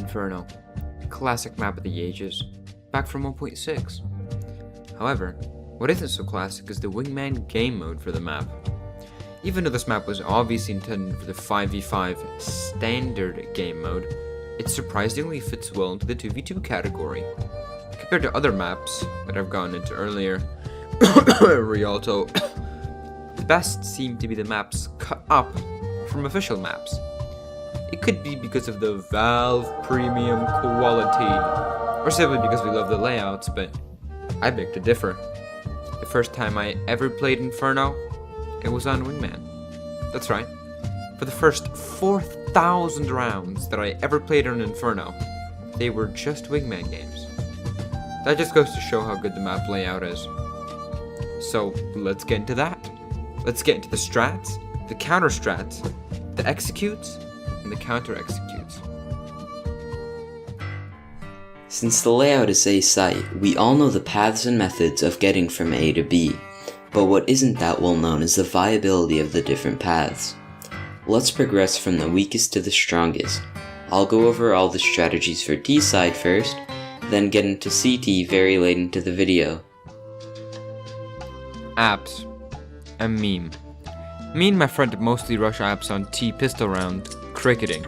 Inferno, a classic map of the ages, back from 1.6. However, what isn't so classic is the Wingman game mode for the map. Even though this map was obviously intended for the 5v5 standard game mode, it surprisingly fits well into the 2v2 category. Compared to other maps that I've gone into earlier, Rialto, the best seem to be the maps cut up from official maps. It could be because of the Valve premium quality, or simply because we love the layouts, but I beg to differ. The first time I ever played Inferno, it was on Wingman. That's right. For the first 4,000 rounds that I ever played on Inferno, they were just Wingman games. That just goes to show how good the map layout is. So let's get into that. Let's get into the strats, the counter strats, the executes, and the counter executes. Since the layout is a site, we all know the paths and methods of getting from A to B, but what isn't that well known is the viability of the different paths. Let's progress from the weakest to the strongest. I'll go over all the strategies for D side first, then get into CT very late into the video. Apps. A meme. Me and my friend mostly rush apps on T pistol round cricketing.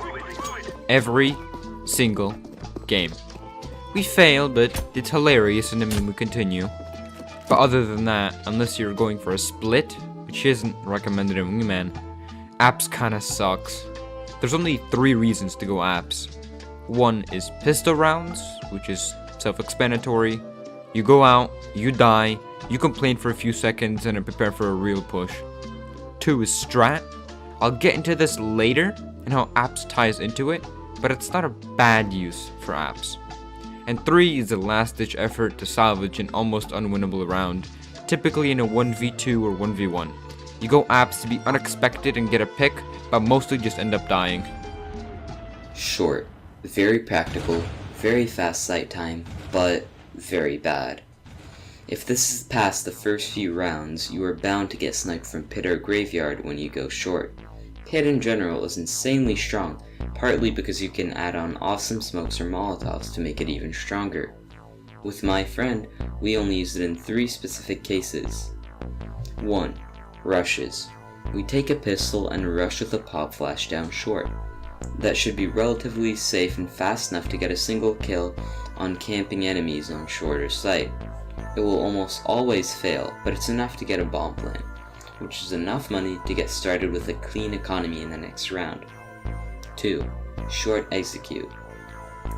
Every single game. We fail, but it's hilarious and a meme we continue. But other than that, unless you're going for a split, which isn't recommended in Wingman, apps kinda sucks. There's only 3 reasons to go apps. One is pistol rounds, which is self-explanatory. You go out, you die, you complain for a few seconds, and then prepare for a real push. 2 is strat. I'll get into this later and how apps ties into it, but it's not a bad use for apps. And 3 is a last-ditch effort to salvage an almost unwinnable round, typically in a 1v2 or 1v1. You go apps to be unexpected and get a pick, but mostly just end up dying. Short, very practical, very fast sight time, but very bad. If this is past the first few rounds, you are bound to get sniped from pit or graveyard when you go short. Pit in general is insanely strong, partly because you can add on awesome smokes or molotovs to make it even stronger. With my friend, we only used it in 3 specific cases. 1. Rushes. We take a pistol and rush with a pop flash down short. That should be relatively safe and fast enough to get a single kill on camping enemies on shorter sight. It will almost always fail, but it's enough to get a bomb plant, which is enough money to get started with a clean economy in the next round. 2. Short execute.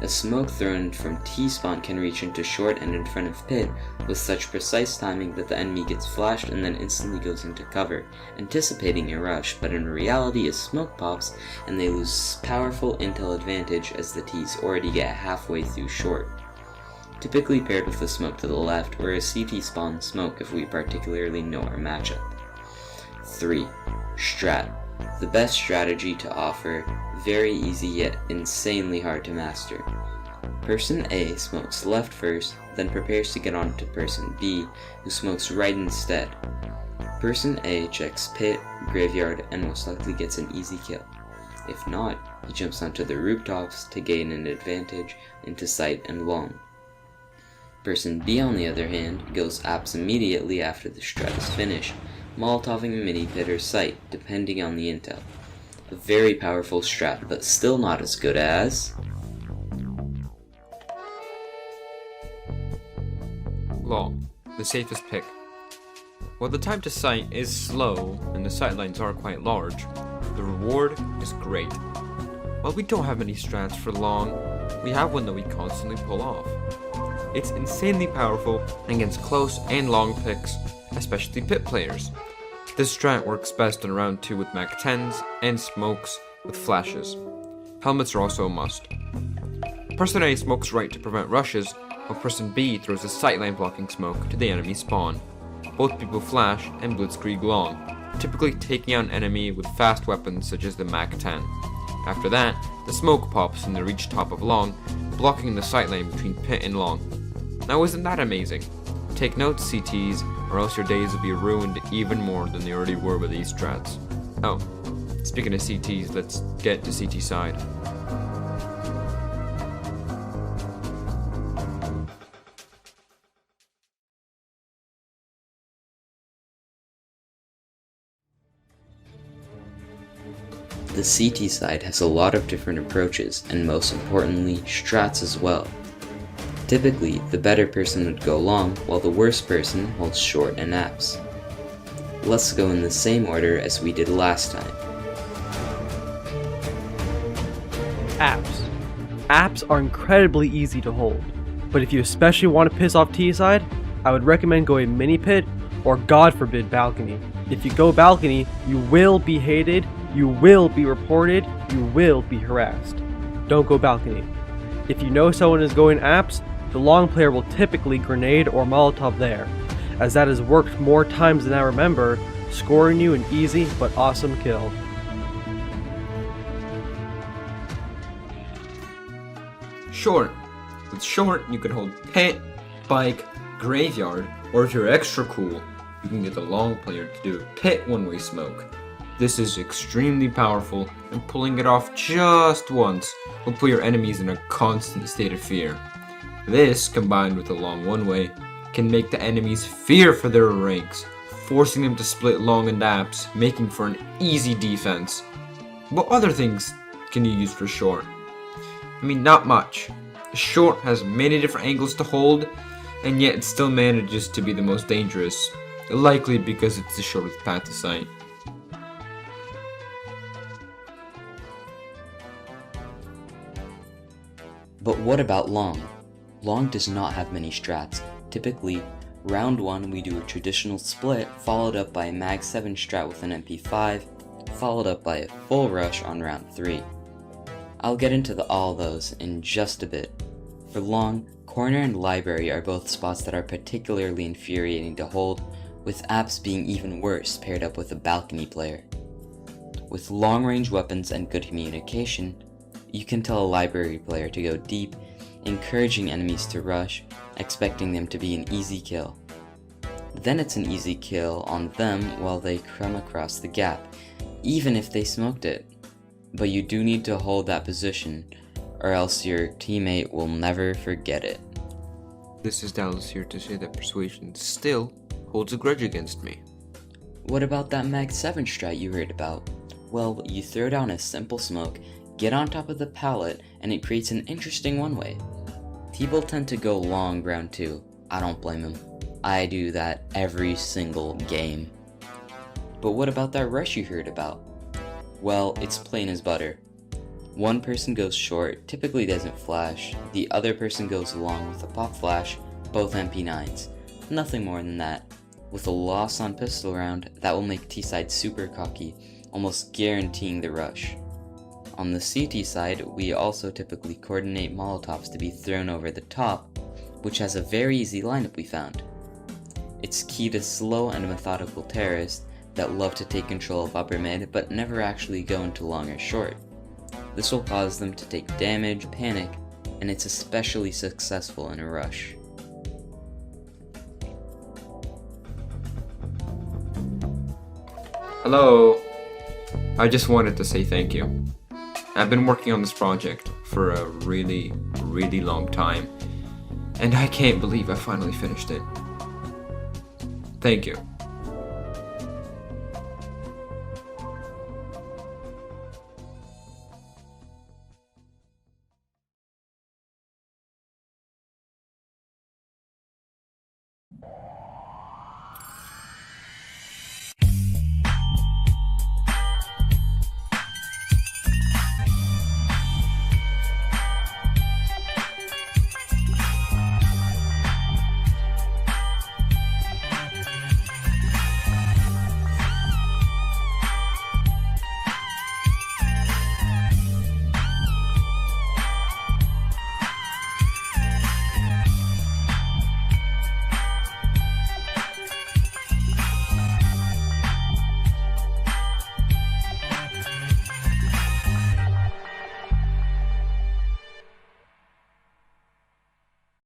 A smoke thrown from T-spawn can reach into short and in front of pit with such precise timing that the enemy gets flashed and then instantly goes into cover, anticipating a rush, but in reality a smoke pops and they lose powerful intel advantage as the Ts already get halfway through short. Typically paired with a smoke to the left or a CT spawn smoke if we particularly know our matchup. 3. Strat. The best strategy to offer, very easy yet insanely hard to master. Person A smokes left first, then prepares to get on to person B, who smokes right instead. Person A checks pit, graveyard, and most likely gets an easy kill. If not, he jumps onto the rooftops to gain an advantage into sight and long. Person B, on the other hand, goes apps immediately after the strat is finished, molotoving mini pit or sight, depending on the intel. A very powerful strat, but still not as good as Long, the safest pick. While the time to sight is slow and the sightlines are quite large, the reward is great. While we don't have many strats for long, we have one that we constantly pull off. It's insanely powerful against close and long picks, especially pit players. This strat works best in round 2 with Mac 10s and smokes with flashes. Helmets are also a must. Person A smokes right to prevent rushes, while person B throws a sightline blocking smoke to the enemy spawn. Both people flash and blitzkrieg long, typically taking out an enemy with fast weapons such as the Mac 10. After that, the smoke pops and they reach top of long, blocking the sightline between pit and long. Now isn't that amazing? Take notes, CTs, or else your days will be ruined even more than they already were with these strats. Oh, speaking of CTs, let's get to CT side. The CT side has a lot of different approaches, and most importantly, strats as well. Typically, the better person would go long, while the worse person holds short and apps. Let's go in the same order as we did last time. Apps. Apps are incredibly easy to hold, but if you especially want to piss off T-side, I would recommend going mini pit or God forbid balcony. If you go balcony, you will be hated, you will be reported, you will be harassed. Don't go balcony. If you know someone is going apps, the long player will typically grenade or Molotov there, as that has worked more times than I remember, scoring you an easy but awesome kill. Short. With short, you can hold pit, bike, graveyard, or if you're extra cool, you can get the long player to do a pit one-way smoke. This is extremely powerful, and pulling it off just once will put your enemies in a constant state of fear. This, combined with the long one-way, can make the enemies fear for their ranks, forcing them to split long and apps, making for an easy defense. What other things can you use for short? I mean, not much. Short has many different angles to hold, and yet it still manages to be the most dangerous, likely because it's the shortest path to sight. But what about long? Long does not have many strats. Typically, round 1 we do a traditional split, followed up by a mag 7 strat with an MP5, followed up by a full rush on round 3. I'll get into all those in just a bit. For long, corner and library are both spots that are particularly infuriating to hold, with apps being even worse paired up with a balcony player. With long range weapons and good communication, you can tell a library player to go deep, encouraging enemies to rush, expecting them to be an easy kill. Then it's an easy kill on them while they come across the gap, even if they smoked it. But you do need to hold that position, or else your teammate will never forget it. This is Dallas here to say that Persuation still holds a grudge against me. What about that mag 7 strat you heard about? Well, you throw down a simple smoke, get on top of the pallet, and it creates an interesting one-way. People tend to go long round 2. I don't blame them. I do that every single game. But what about that rush you heard about? Well, it's plain as butter. One person goes short, typically doesn't flash, the other person goes long with a pop flash, both MP9s. Nothing more than that. With a loss on pistol round, that will make T-side super cocky, almost guaranteeing the rush. On the CT side, we also typically coordinate Molotovs to be thrown over the top, which has a very easy lineup we found. It's key to slow and methodical terrorists that love to take control of upper mid but never actually go into long or short. This will cause them to take damage, panic, and it's especially successful in a rush. Hello. I just wanted to say thank you. I've been working on this project for a really long time, and I can't believe I finally finished it. Thank you.